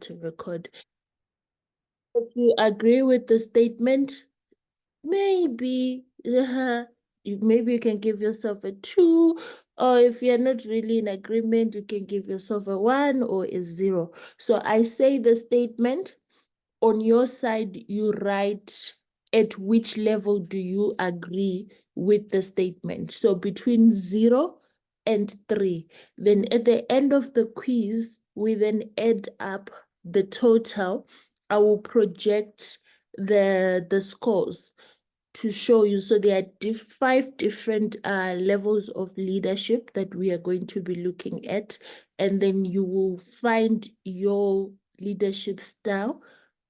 to record. If you agree with the statement, maybe maybe you can give yourself a 2, or if you're not really in agreement, you can give yourself a 1 or a 0. So I say the statement. On your side, you write at which level do you agree with the statement. So between 0 and 3. Then at the end of the quiz, we then add up the total. I will project the scores to show you. So there are 5 different levels of leadership that we are going to be looking at. And then you will find your leadership style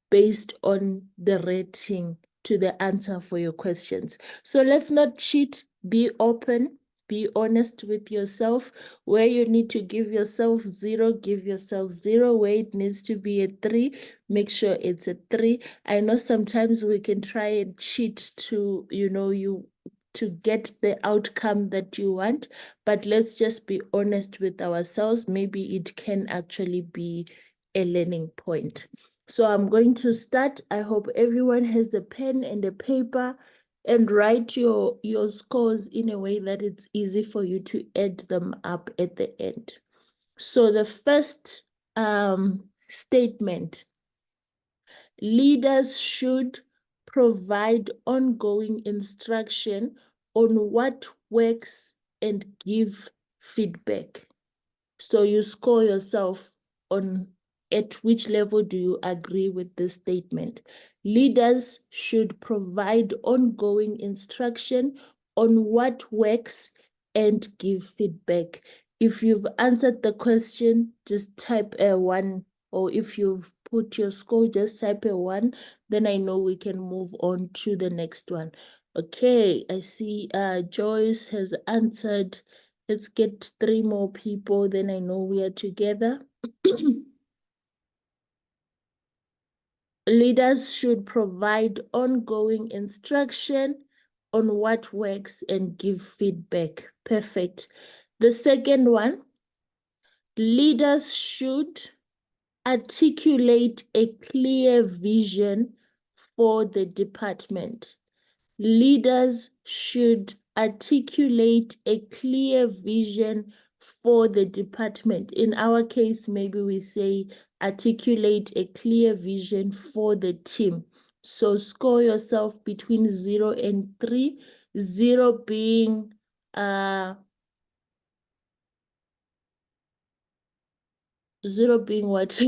based on the rating to the answer for your questions. So let's not cheat, be open, be honest with yourself. Where you need to give yourself 0, give yourself 0. Where it needs to be a 3, make sure it's a 3. I know sometimes we can try and cheat to, to get the outcome that you want, but let's just be honest with ourselves. Maybe it can actually be a learning point. So I'm going to start. I hope everyone has a pen and a paper and write your scores in a way that it's easy for you to add them up at the end. So the first statement, leaders should provide ongoing instruction on what works and give feedback. So you score yourself on at which level do you agree with this statement. Leaders should provide ongoing instruction on what works and give feedback. If you've answered the question, just type a 1, or if you've put your score, just type a 1, then I know we can move on to the next one. Okay, I see Joyce has answered. Let's get 3 more people, then I know we are together. Leaders should provide ongoing instruction on what works and give feedback. Perfect. The second one, leaders should articulate a clear vision for the department. Leaders should articulate a clear vision for the department. In our case, maybe we say articulate a clear vision for the team. So score yourself between 0 and 3, 0 being what?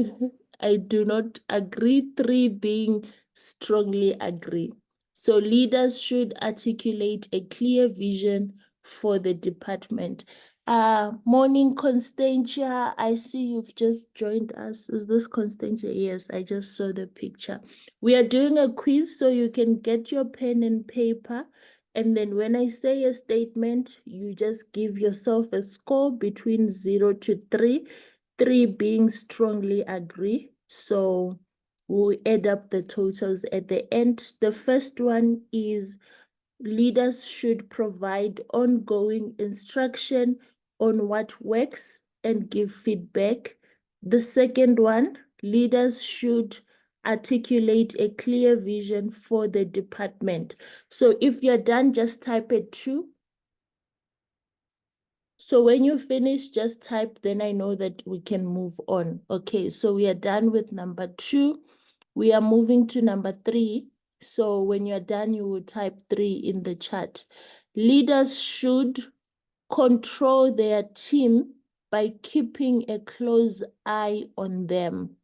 I do not agree. 3 being strongly agree. So leaders should articulate a clear vision for the department. Morning, Constantia. I see you've just joined us. Is this Constantia? Yes, I just saw the picture. We are doing a quiz, so you can get your pen and paper. And then when I say a statement, you just give yourself a score between 0 to 3. 3 being strongly agree. So we'll add up the totals at the end. The first one is leaders should provide ongoing instruction on what works and give feedback. The second one, leaders should articulate a clear vision for the department. So if you're done, just type a 2. So when you finish, just type, then I know that we can move on. Okay, so we are done with number 2. We are moving to number 3. So when you're done, you will type 3 in the chat. Leaders should control their team by keeping a close eye on them.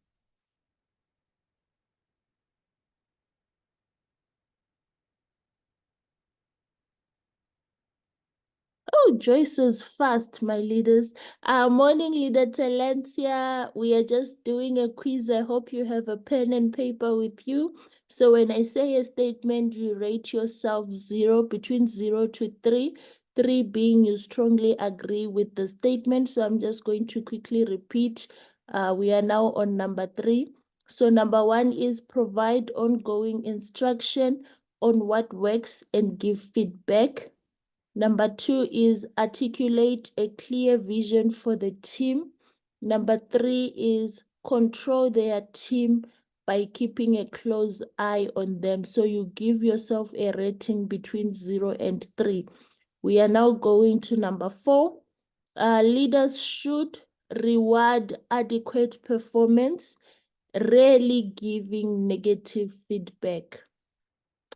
Oh, Joyce is fast, my leaders. Morning, leader Talentia. We are just doing a quiz. I hope you have a pen and paper with you. So when I say a statement, you rate yourself 0, between 0 to 3. 3 being you strongly agree with the statement. So I'm just going to quickly repeat. We are now on number 3. So number 1 is provide ongoing instruction on what works and give feedback. Number 2 is articulate a clear vision for the team. Number 3 is control their team by keeping a close eye on them. So you give yourself a rating between 0 and 3. We are now going to number 4. Leaders should reward adequate performance, rarely giving negative feedback.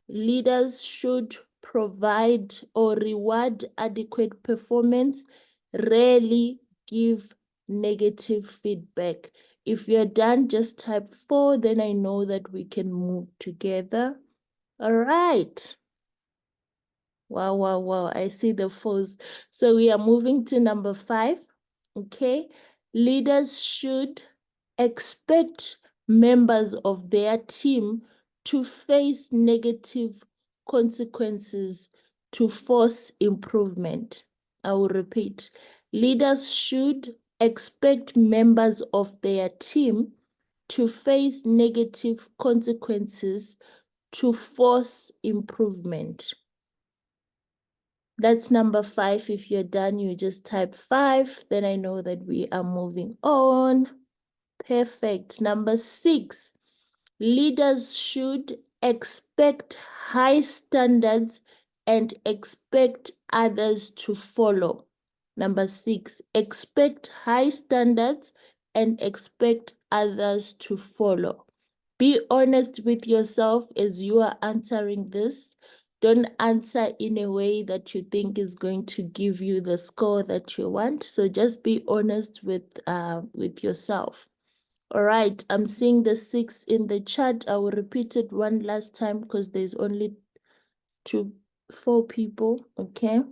Leaders should provide or reward adequate performance, rarely give negative feedback. If you're done, just type 4, then I know that we can move together. All right. Wow, wow, wow. I see the 4s. So we are moving to number 5. Okay. Leaders should expect members of their team to face negative consequences to force improvement. I will repeat. Leaders should expect members of their team to face negative consequences to force improvement. That's number 5. If you're done, you just type 5. Then I know that we are moving on. Perfect. Number 6, leaders should expect high standards and expect others to follow. Number 6, expect high standards and expect others to follow. Be honest with yourself as you are answering this. Don't answer in a way that you think is going to give you the score that you want. So just be honest with yourself. All right, I'm seeing the 6 in the chat. I will repeat it one last time because there's only 4 people, okay?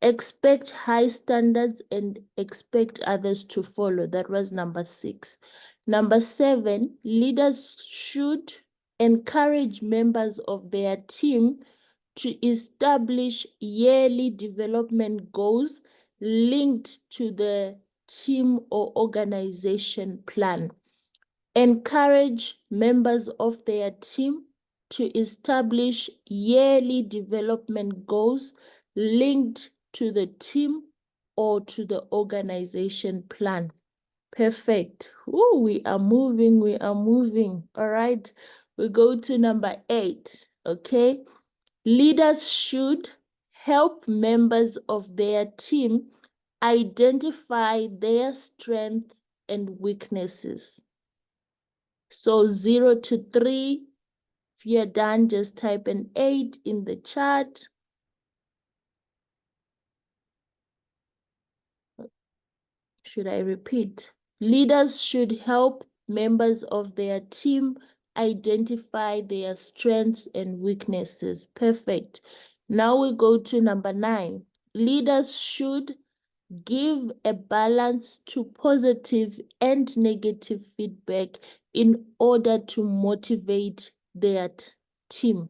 Expect high standards and expect others to follow. That was number 6. Number 7, leaders should encourage members of their team to establish yearly development goals linked to the team or organization plan. Encourage members of their team to establish yearly development goals linked to the team or to the organization plan. Perfect. Ooh, we are moving, we are moving. All right, we go to number 8, okay? Leaders should help members of their team identify their strengths and weaknesses. So 0 to 3, if you're done, just type an 8 in the chat. Should I repeat? Leaders should help members of their team identify their strengths and weaknesses. Perfect. Now we go to number 9. Leaders should give a balance to positive and negative feedback in order to motivate their team.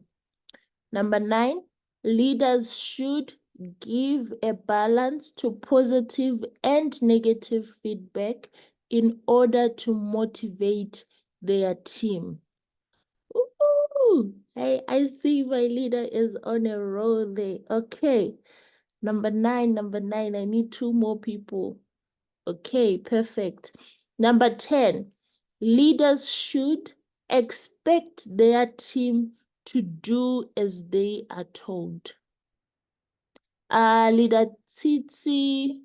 Number 9, leaders should give a balance to positive and negative feedback in order to motivate their team. Ooh, I see my leader is on a roll there. Okay. Number 9, I need 2 more people. Okay, perfect. Number 10, leaders should expect their team to do as they are told. Leader Tsitsi,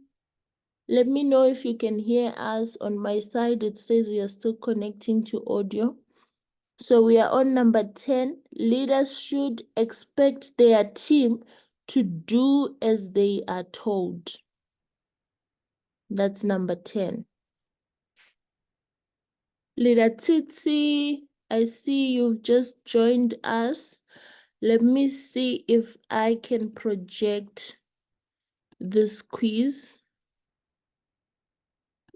let me know if you can hear us. On my side, it says you're still connecting to audio. So we are on number 10. Leaders should expect their team to do as they are told. That's number 10. Leader Tsitsi, I see you've just joined us. Let me see if I can project this quiz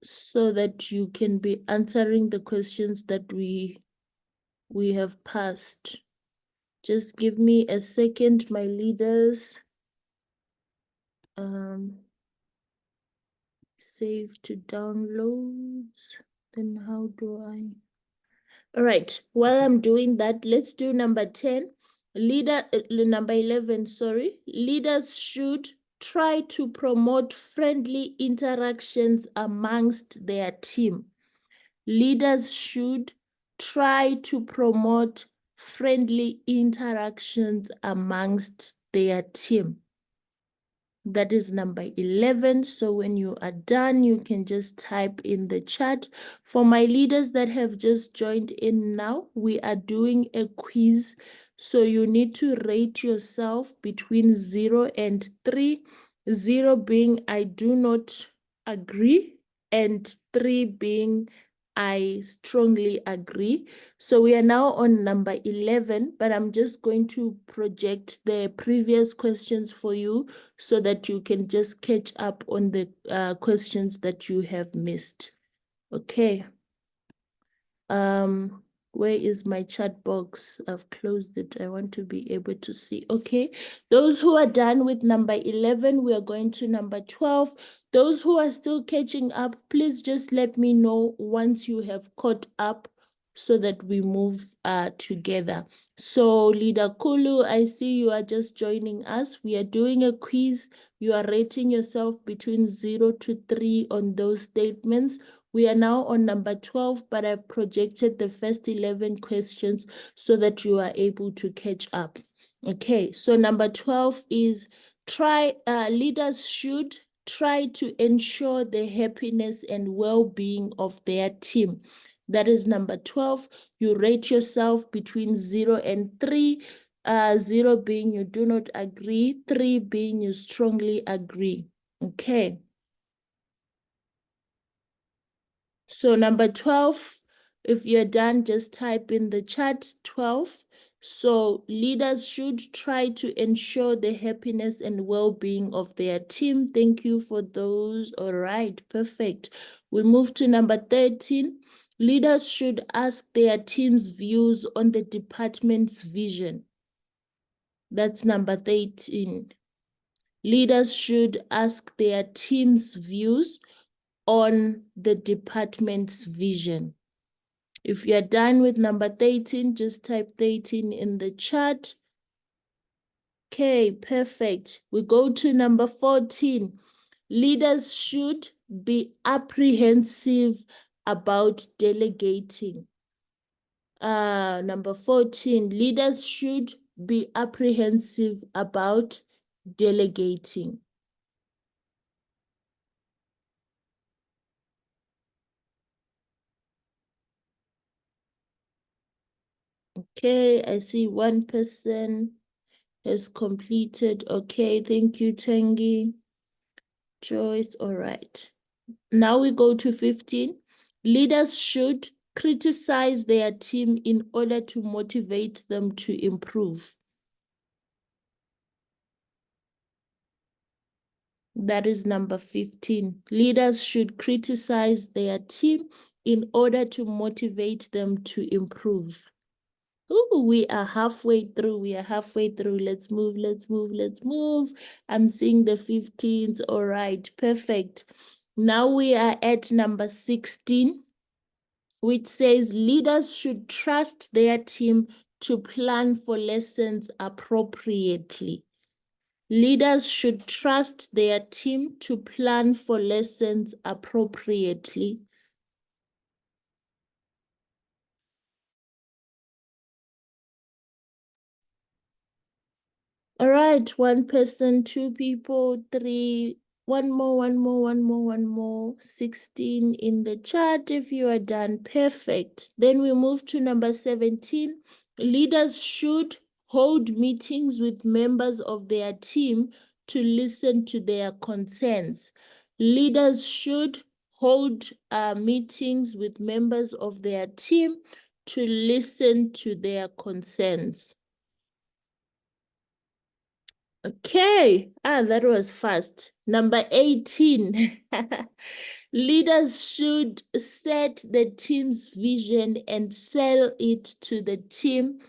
so that you can be answering the questions that we have passed. Just give me a second, my leaders. Save to downloads. Then how do I? All right, while I'm doing that, let's do number 10. Number 11, sorry. Leaders should try to promote friendly interactions amongst their team. Leaders should try to promote friendly interactions amongst their team. That is number 11. So when you are done, you can just type in the chat. For my leaders that have just joined in now, we are doing a quiz. So you need to rate yourself between 0 and 3. 0 being I do not agree, and 3 being I strongly agree. So we are now on number 11, but I'm just going to project the previous questions for you so that you can just catch up on the questions that you have missed. Okay. Where is my chat box? I've closed it. I want to be able to see. Okay. Those who are done with number 11, we are going to number 12. Those who are still catching up, please just let me know once you have caught up so that we move together. So Leader Kulu, I see you are just joining us. We are doing a quiz. You are rating yourself between 0 to 3 on those statements. We are now on number 12, but I've projected the first 11 questions so that you are able to catch up. Okay, so number 12 is leaders should try to ensure the happiness and well-being of their team. That is number 12. You rate yourself between 0 and 3. 0 being you do not agree, 3 being you strongly agree. Okay. So number 12, if you're done, just type in the chat 12. So leaders should try to ensure the happiness and well-being of their team. Thank you for those. All right, perfect. We move to number 13. Leaders should ask their team's views on the department's vision. That's number 13. Leaders should ask their team's views on the department's vision. If you're done with number 13, just type 13 in the chat. Okay, perfect. We go to number 14. Leaders should be apprehensive about delegating. Number 14, leaders should be apprehensive about delegating. Okay, I see one person has completed. Okay, thank you, Tangi. Joyce, all right. Now we go to 15. Leaders should criticize their team in order to motivate them to improve. That is number 15. Leaders should criticize their team in order to motivate them to improve. Ooh, we are halfway through. We are halfway through. Let's move, let's move, let's move. I'm seeing the 15s. All right, perfect. Now we are at number 16, which says leaders should trust their team to plan for lessons appropriately. Leaders should trust their team to plan for lessons appropriately. All right, one person, two people, three, one more. 16 in the chat if you are done. Perfect. Then we move to number 17. Leaders should hold meetings with members of their team to listen to their concerns. Leaders should hold meetings with members of their team to listen to their concerns. Okay, that was fast. Number 18. Leaders should set the team's vision and sell it to the team.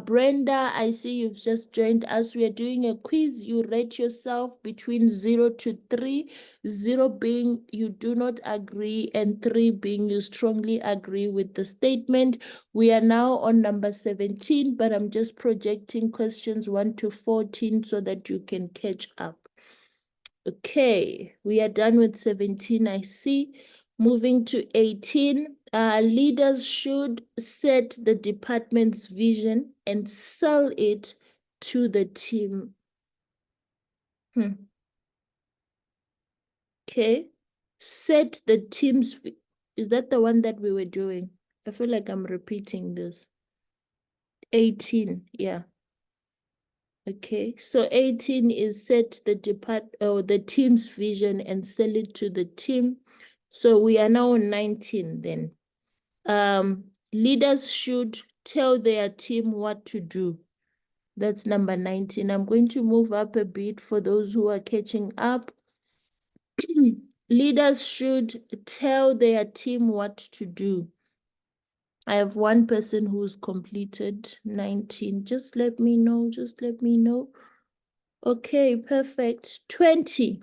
Brenda, I see you've just joined us. We are doing a quiz. You rate yourself between 0 to 3, 0 being you do not agree, and 3 being you strongly agree with the statement. We are now on number 17, but I'm just projecting questions 1 to 14 so that you can catch up. Okay, we are done with 17, I see. Moving to 18, Leaders should set the department's vision and sell it to the team. Okay. Set the team's, is that the one that we were doing? I feel like I'm repeating this. 18, yeah. Okay, so 18 is set the team's vision and sell it to the team. So we are now on 19 then. Leaders should tell their team what to do. That's number 19. I'm going to move up a bit for those who are catching up. Leaders should tell their team what to do. I have one person who's completed 19. Just let me know. Just let me know. Okay, perfect. 20.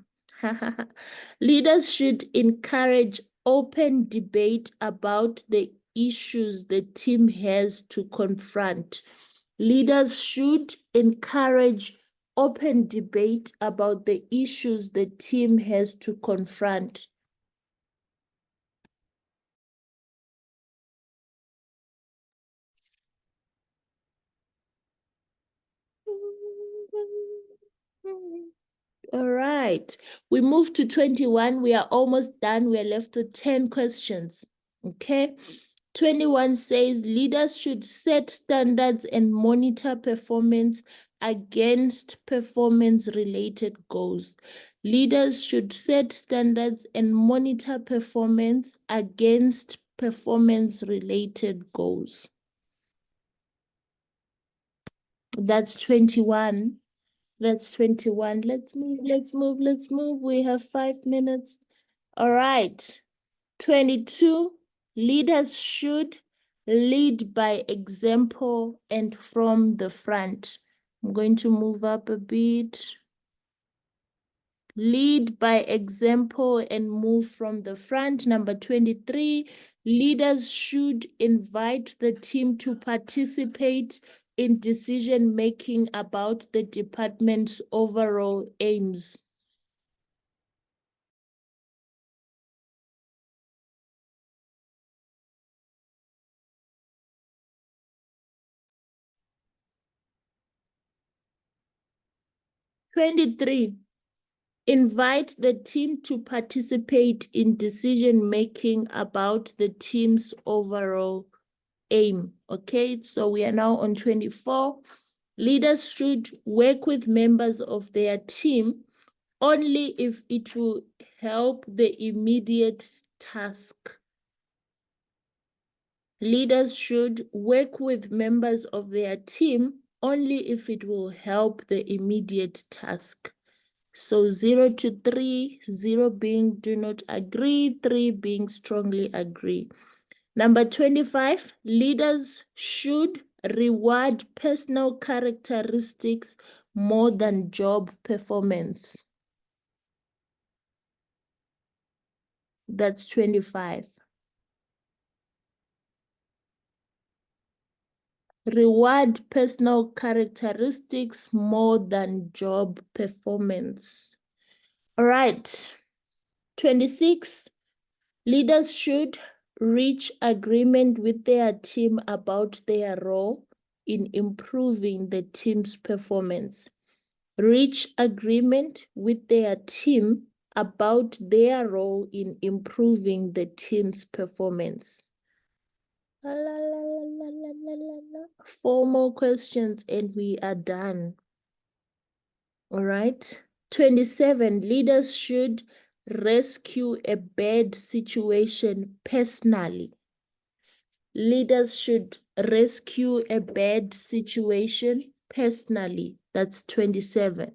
Leaders should encourage open debate about the issues the team has to confront. Leaders should encourage open debate about the issues the team has to confront. All right, we move to 21. We are almost done. We are left with 10 questions. Okay. 21 says leaders should set standards and monitor performance against performance-related goals. Leaders should set standards and monitor performance against performance-related goals. That's 21. That's 21. Let's move, let's move, let's move. We have 5 minutes. All right. 22. Leaders should lead by example and from the front. I'm going to move up a bit. Lead by example and move from the front. Number 23, leaders should invite the team to participate in decision-making about the department's overall aims. Twenty-three, invite the team to participate in decision-making about the team's overall aim. Okay, so we are now on 24. Leaders should work with members of their team only if it will help the immediate task. Leaders should work with members of their team only if it will help the immediate task. So 0 to 3, 0 being do not agree, 3 being strongly agree. Number 25, leaders should reward personal characteristics more than job performance. That's 25. Reward personal characteristics more than job performance. All right. 26. Leaders should reach agreement with their team about their role in improving the team's performance. Reach agreement with their team about their role in improving the team's performance. 4 more questions and we are done. All right. 27, leaders should rescue a bad situation personally. Leaders should rescue a bad situation personally. That's 27.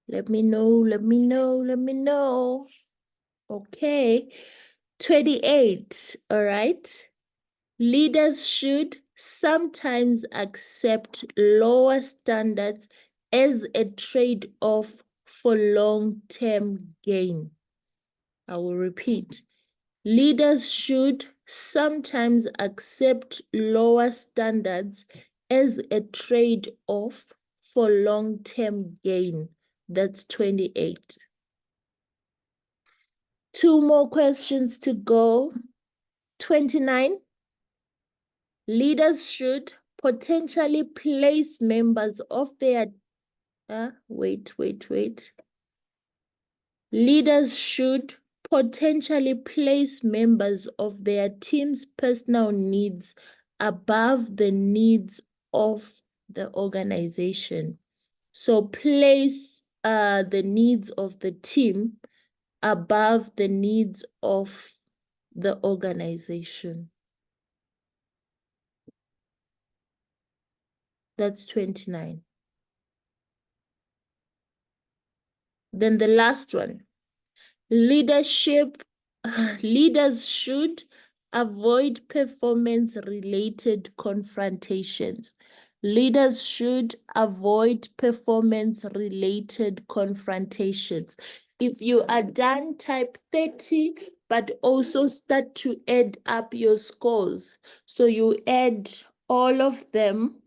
Let me know, let me know, let me know. Okay. 28, all right. Leaders should sometimes accept lower standards as a trade-off for long-term gain. I will repeat. Leaders should sometimes accept lower standards as a trade-off for long-term gain. That's 28. Two more questions to go. 29. Leaders should potentially place members of their wait. Leaders should potentially place members of their team's personal needs above the needs of the organization. So place the needs of the team above the needs of the organization. That's 29. Then the last one. Leadership, leaders should avoid performance-related confrontations. Leaders should avoid performance-related confrontations. If you are done, type 30, but also start to add up your scores. So you add all of them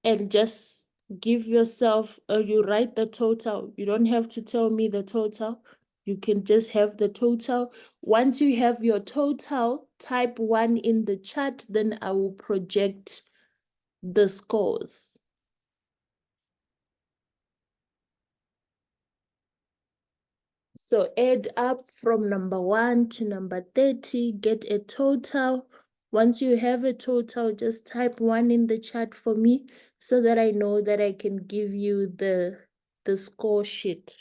and just give yourself, you write the total. You don't have to tell me the total. You can just have the total. Once you have your total, type 1 in the chat, then I will project the scores. So add up from number 1 to number 30, get a total. Once you have a total, just type 1 in the chat for me so that I know that I can give you the score sheet.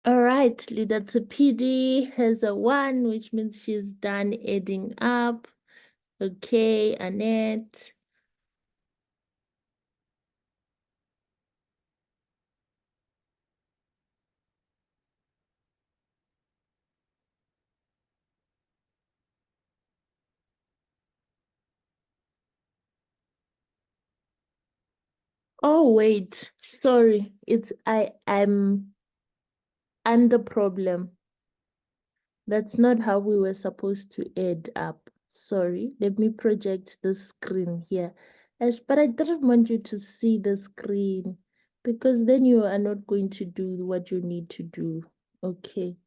All right, leader Tsipidi has a 1, which means she's done adding up. Okay, Annette. Oh, wait, sorry. I'm the problem. That's not how we were supposed to add up. Sorry, let me project the screen here. Yes, but I didn't want you to see the screen because then you are not going to do what you need to do. Okay.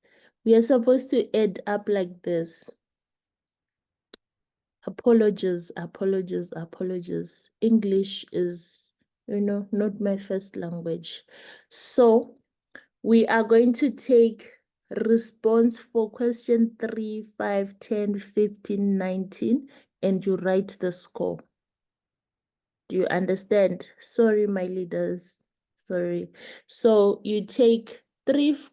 We are supposed to add up like this. Apologies. English is, not my first language. So we are going to take response for question 3, 5, 10, 15, 19, and you write the score. Do you understand? Sorry, my leaders. Sorry. So you take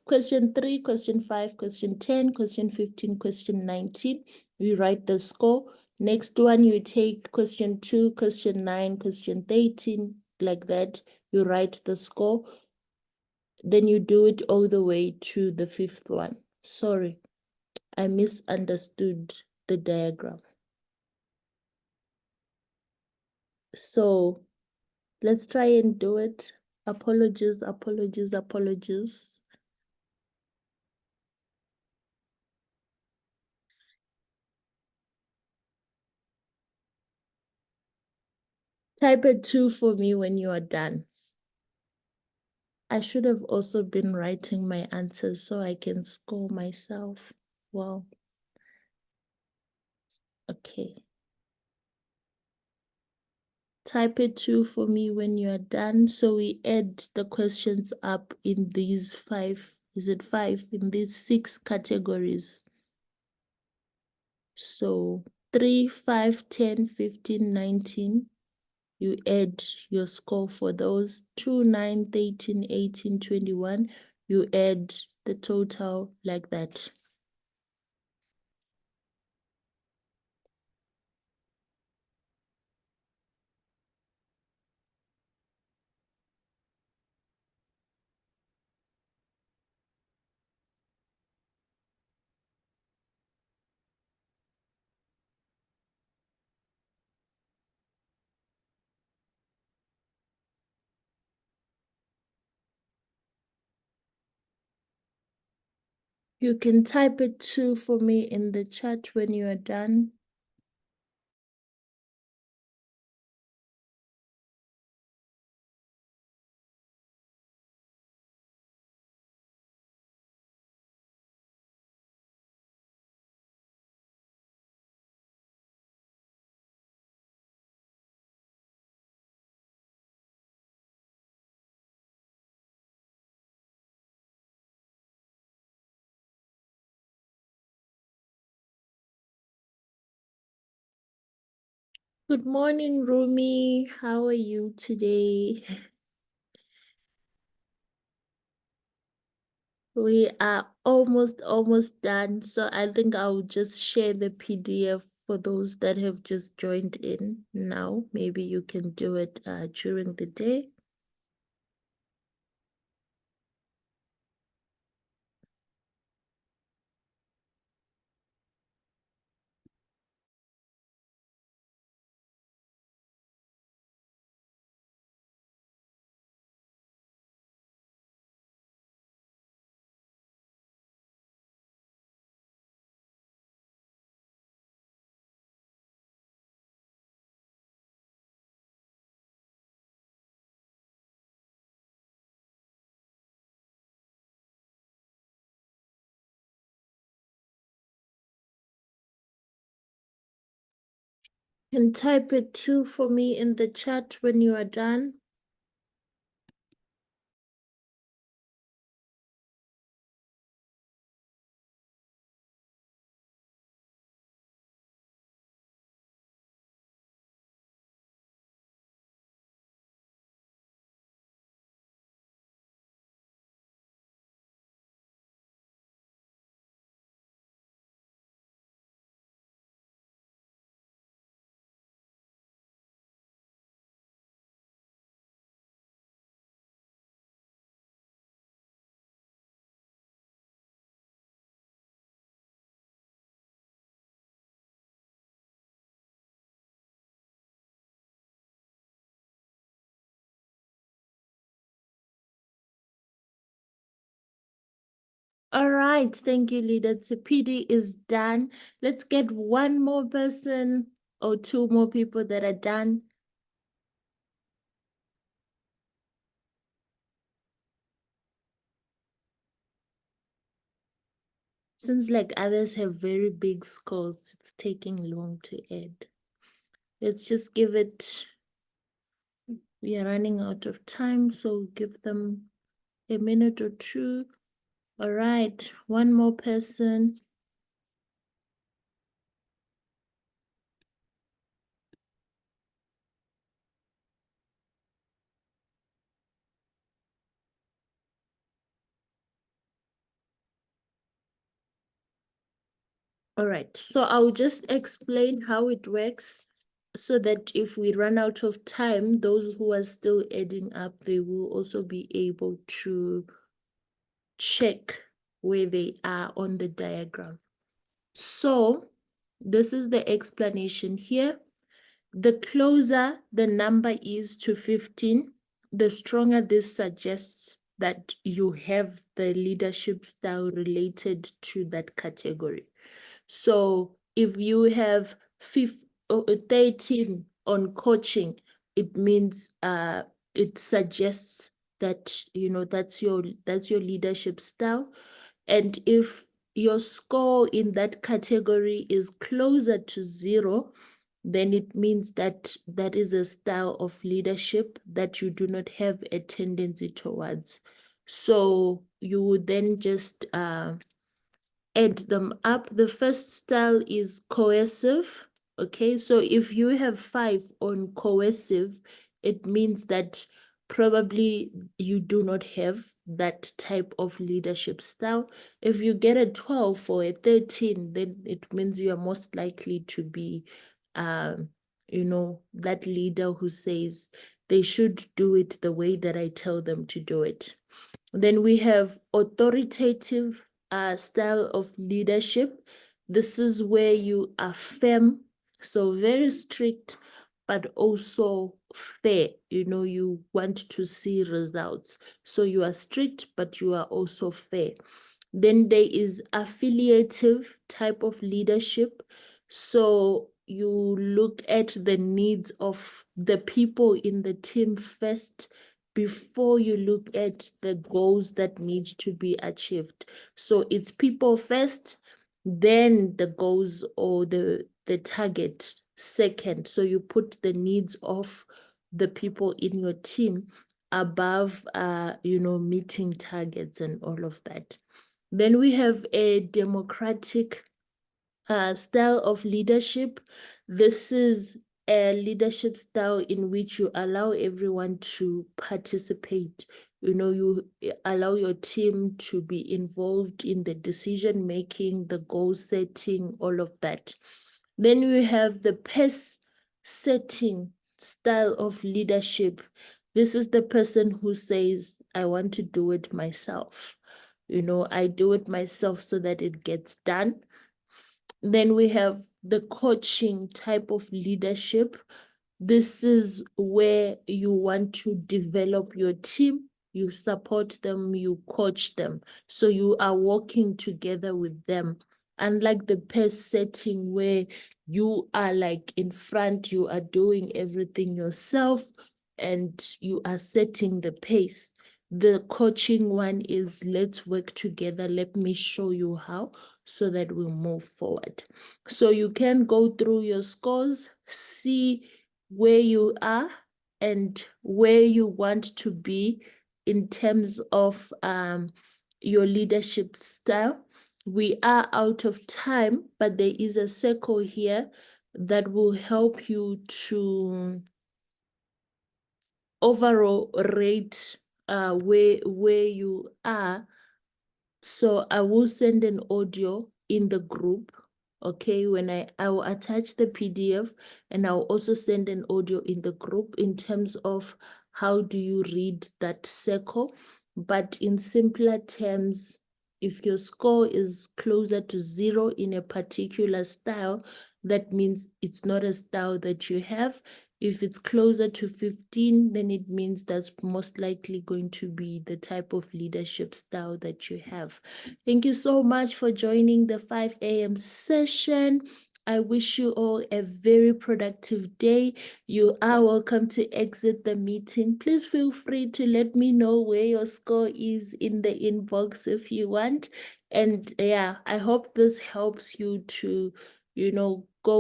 question 3, question 5, question 10, question 15, question 19. You write the score. Next one, you take question 2, question 9, question 13, like that. You write the score. Then you do it all the way to the 5th one. Sorry, I misunderstood the diagram. So let's try and do it. Apologies. Type a 2 for me when you are done. I should have also been writing my answers so I can score myself. Wow. Okay. Type a 2 for me when you are done. So we add the questions up in these 5, is it 5? In these 6 categories. So 3, 5, 10, 15, 19. You add your score for those. 2, 9, 13, 18, 21. You add the total like that. You can type it too for me in the chat when you are done. Good morning, Rumi. How are you today? We are almost done. So I think I'll just share the PDF for those that have just joined in now. Maybe you can do it during the day. Can type it too for me in the chat when you are done. All right, thank you, leader. The PD is done. Let's get one more person or two more people that are done. Seems like others have very big scores. It's taking long to add. Let's just give it, we are running out of time, so give them a minute or two. All right, one more person. All right, so I'll just explain how it works so that if we run out of time, those who are still adding up, they will also be able to check where they are on the diagram. So this is the explanation here. The closer the number is to 15, the stronger this suggests that you have the leadership style related to that category. So if you have 13 on coaching, it means it suggests that that's your leadership style. And if your score in that category is closer to 0, then it means that that is a style of leadership that you do not have a tendency towards. So you would then just add them up. The first style is coercive. Okay, so if you have 5 on coercive, it means that probably you do not have that type of leadership style. If you get a 12 or a 13, then it means you are most likely to be, that leader who says they should do it the way that I tell them to do it. Then we have authoritative style of leadership. This is where you are firm, so very strict, but also fair. You want to see results. So you are strict, but you are also fair. Then there is affiliative type of leadership. So you look at the needs of the people in the team first before you look at the goals that need to be achieved. So it's people first, then the goals or the target second. So you put the needs of the people in your team above meeting targets and all of that. Then we have a democratic style of leadership. This is a leadership style in which you allow everyone to participate. You allow your team to be involved in the decision making, the goal setting, all of that. Then we have the pace setting style of leadership. This is the person who says, I want to do it myself. I do it myself so that it gets done. Then we have the coaching type of leadership. This is where you want to develop your team, you support them, you coach them. So you are working together with them. Unlike the pace setting where you are like in front, you are doing everything yourself and you are setting the pace. The coaching one is let's work together. Let me show you how so that we move forward. So you can go through your scores, see where you are and where you want to be in terms of your leadership style. We are out of time, but there is a circle here that will help you to overall rate where you are. So I will send an audio in the group. Okay, when I will attach the PDF and I'll also send an audio in the group in terms of how do you read that circle. But in simpler terms, if your score is closer to 0 in a particular style, that means it's not a style that you have. If it's closer to 15, then it means that's most likely going to be the type of leadership style that you have. Thank you so much for joining the 5 a.m. session. I wish you all a very productive day. You are welcome to exit the meeting. Please feel free to let me know where your score is in the inbox if you want. And yeah, I hope this helps you to,